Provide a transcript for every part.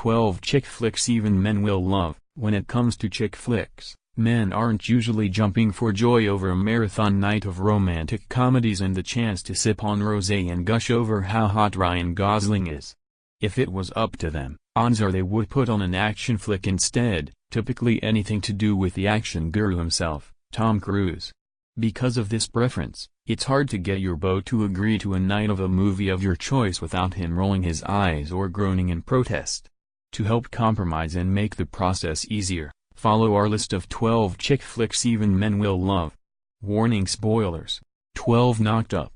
12 chick flicks even men will love. When it comes to chick flicks, men aren't usually jumping for joy over a marathon night of romantic comedies and the chance to sip on rosé and gush over how hot Ryan Gosling is. If it was up to them, odds are they would put on an action flick instead, typically anything to do with the action guru himself, Tom Cruise. Because of this preference, it's hard to get your beau to agree to a night of a movie of your choice without him rolling his eyes or groaning in protest. To help compromise and make the process easier, follow our list of 12 chick flicks even men will love. Warning: spoilers. 12 Knocked Up.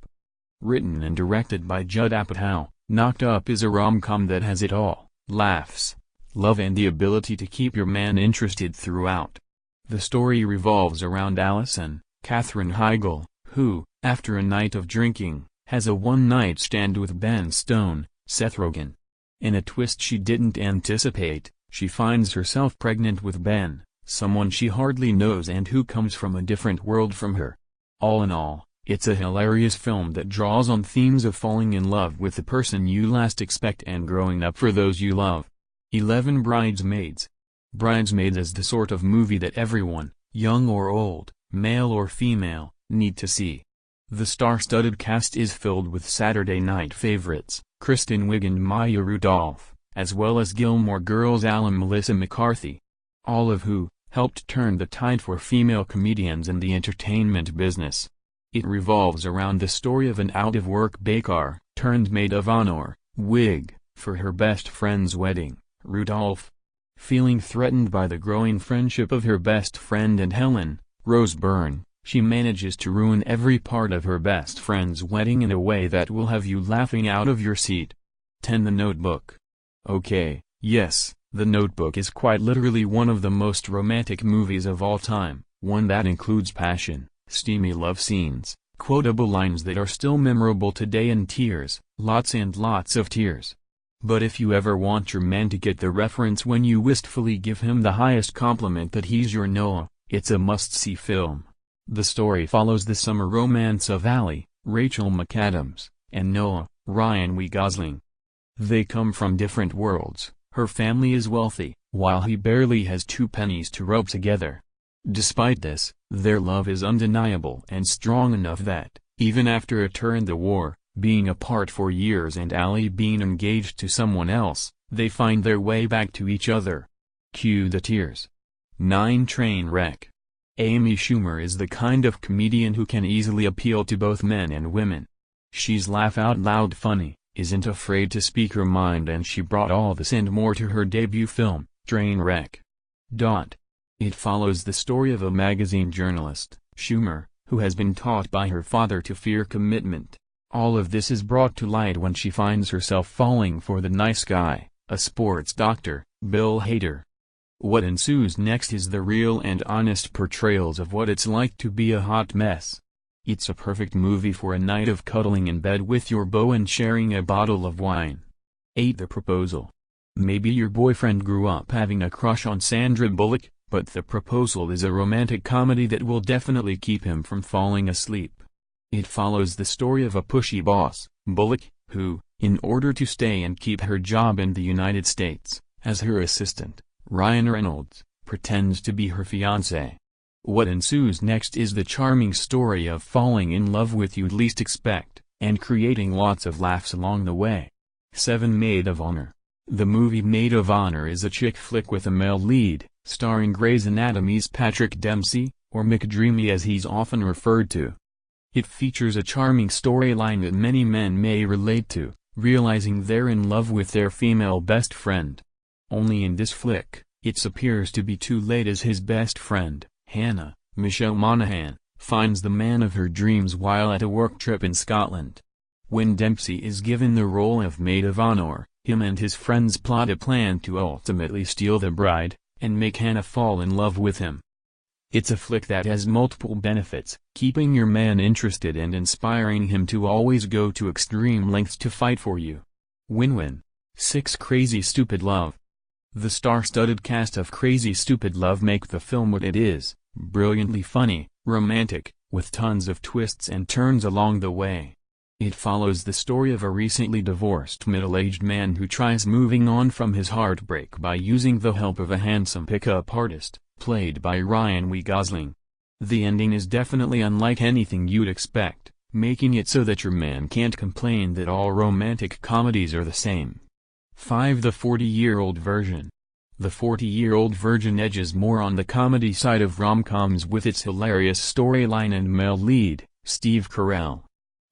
Written and directed by Judd Apatow, Knocked Up is a rom-com that has it all: laughs, love and the ability to keep your man interested throughout. The story revolves around Allison, Katherine Heigl, who, after a night of drinking, has a one-night stand with Ben Stone, Seth Rogen. In a twist she didn't anticipate, she finds herself pregnant with Ben, someone she hardly knows and who comes from a different world from her. All in all, it's a hilarious film that draws on themes of falling in love with the person you last expect and growing up for those you love. 11 Bridesmaids. Bridesmaids is the sort of movie that everyone, young or old, male or female, need to see. The star-studded cast is filled with Saturday night favorites, Kristen Wiig and Maya Rudolph, as well as Gilmore Girls alum Melissa McCarthy. All of who helped turn the tide for female comedians in the entertainment business. It revolves around the story of an out-of-work baker, turned maid of honor, Wiig, for her best friend's wedding. Rudolph, feeling threatened by the growing friendship of her best friend and Helen, Rose Byrne, she manages to ruin every part of her best friend's wedding in a way that will have you laughing out of your seat. 10 The Notebook. Okay, yes, The Notebook is quite literally one of the most romantic movies of all time, one that includes passion, steamy love scenes, quotable lines that are still memorable today and tears, lots and lots of tears. But if you ever want your man to get the reference when you wistfully give him the highest compliment that he's your Noah, it's a must-see film. The story follows the summer romance of Allie, Rachel McAdams, and Noah, Ryan Gosling. They come from different worlds. Her family is wealthy, while he barely has 2 pennies to rub together. Despite this, their love is undeniable and strong enough that, even after a turn in the war, being apart for years and Allie being engaged to someone else, they find their way back to each other. Cue the tears. 9 Trainwreck. Amy Schumer is the kind of comedian who can easily appeal to both men and women. She's laugh-out-loud funny, isn't afraid to speak her mind, and she brought all this and more to her debut film, Trainwreck. It follows the story of a magazine journalist, Schumer, who has been taught by her father to fear commitment. All of this is brought to light when she finds herself falling for the nice guy, a sports doctor, Bill Hader. What ensues next is the real and honest portrayals of what it's like to be a hot mess. It's a perfect movie for a night of cuddling in bed with your beau and sharing a bottle of wine. 8 The Proposal. Maybe your boyfriend grew up having a crush on Sandra Bullock, but The Proposal is a romantic comedy that will definitely keep him from falling asleep. It follows the story of a pushy boss, Bullock, who, in order to stay and keep her job in the United States, as her assistant, Ryan Reynolds, pretends to be her fiancé. What ensues next is the charming story of falling in love with you'd least expect, and creating lots of laughs along the way. 7 Maid of Honor. The movie Maid of Honor is a chick flick with a male lead, starring Grey's Anatomy's Patrick Dempsey, or McDreamy as he's often referred to. It features a charming storyline that many men may relate to, realizing they're in love with their female best friend. Only in this flick, it appears to be too late as his best friend, Hannah, Michelle Monaghan, finds the man of her dreams while at a work trip in Scotland. When Dempsey is given the role of Maid of Honor, him and his friends plot a plan to ultimately steal the bride, and make Hannah fall in love with him. It's a flick that has multiple benefits, keeping your man interested and inspiring him to always go to extreme lengths to fight for you. Win-win. 6 Crazy Stupid Love. The star-studded cast of Crazy Stupid Love make the film what it is, brilliantly funny, romantic, with tons of twists and turns along the way. It follows the story of a recently divorced middle-aged man who tries moving on from his heartbreak by using the help of a handsome pickup artist, played by Ryan Gosling. The ending is definitely unlike anything you'd expect, making it so that your man can't complain that all romantic comedies are the same. 5. The 40-Year-Old Virgin. The 40-Year-Old Virgin edges more on the comedy side of rom-coms with its hilarious storyline and male lead, Steve Carell.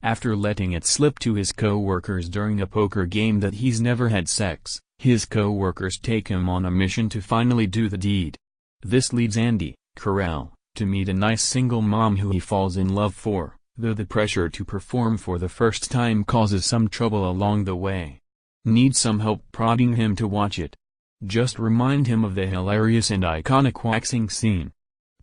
After letting it slip to his co-workers during a poker game that he's never had sex, his co-workers take him on a mission to finally do the deed. This leads Andy, Carell, to meet a nice single mom who he falls in love for, though the pressure to perform for the first time causes some trouble along the way. Need some help prodding him to watch it? Just remind him of the hilarious and iconic waxing scene.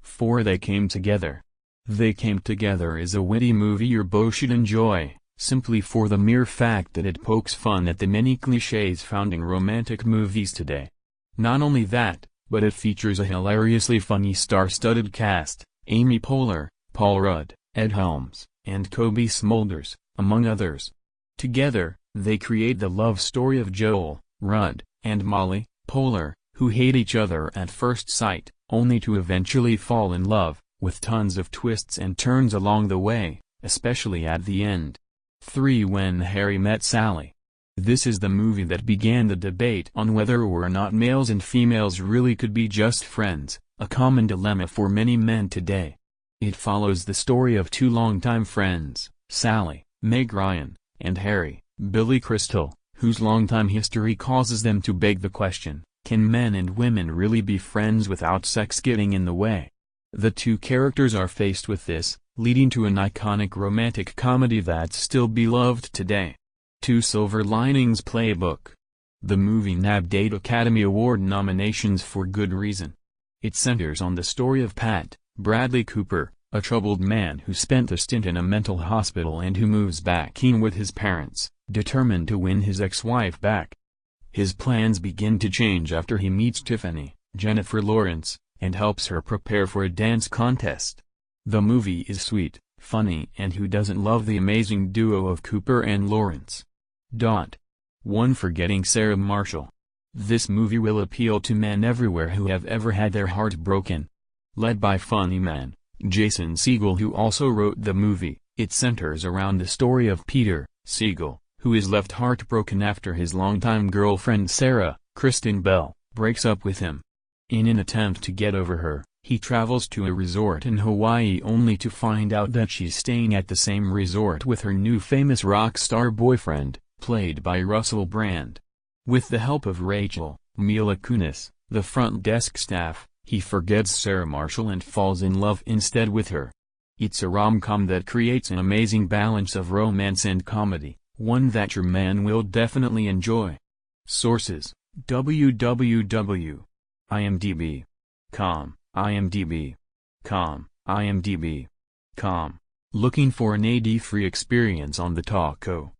4. They Came Together. They Came Together is a witty movie your beau should enjoy, simply for the mere fact that it pokes fun at the many clichés found in romantic movies today. Not only that, but it features a hilariously funny star-studded cast, Amy Poehler, Paul Rudd, Ed Helms, and Kobe Smulders, among others. Together, they create the love story of Joel, Rudd, and Molly, Poehler, who hate each other at first sight, only to eventually fall in love, with tons of twists and turns along the way, especially at the end. 3. When Harry Met Sally. This is the movie that began the debate on whether or not males and females really could be just friends, a common dilemma for many men today. It follows the story of two longtime friends, Sally, Meg Ryan, and Harry, Billy Crystal, whose longtime history causes them to beg the question, can men and women really be friends without sex getting in the way? The two characters are faced with this, leading to an iconic romantic comedy that's still beloved today. 2. Silver Linings Playbook. The movie nabbed 8 Academy Award nominations for good reason. It centers on the story of Pat, Bradley Cooper, a troubled man who spent a stint in a mental hospital and who moves back in with his parents, determined to win his ex-wife back. His plans begin to change after he meets Tiffany, Jennifer Lawrence, and helps her prepare for a dance contest. The movie is sweet, funny, and who doesn't love the amazing duo of Cooper and Lawrence? 1. Forgetting Sarah Marshall. This movie will appeal to men everywhere who have ever had their heart broken. Led by funny man, Jason Segel, who also wrote the movie, it centers around the story of Peter, Segel, who is left heartbroken after his longtime girlfriend Sarah, Kristen Bell, breaks up with him. In an attempt to get over her, he travels to a resort in Hawaii only to find out that she's staying at the same resort with her new famous rock star boyfriend, played by Russell Brand. With the help of Rachel, Mila Kunis, the front desk staff, he forgets Sarah Marshall and falls in love instead with her. It's a rom-com that creates an amazing balance of romance and comedy, one that your man will definitely enjoy. Sources: www.imdb.com, imdb.com, imdb.com. Looking for an ad-free experience on the Talko.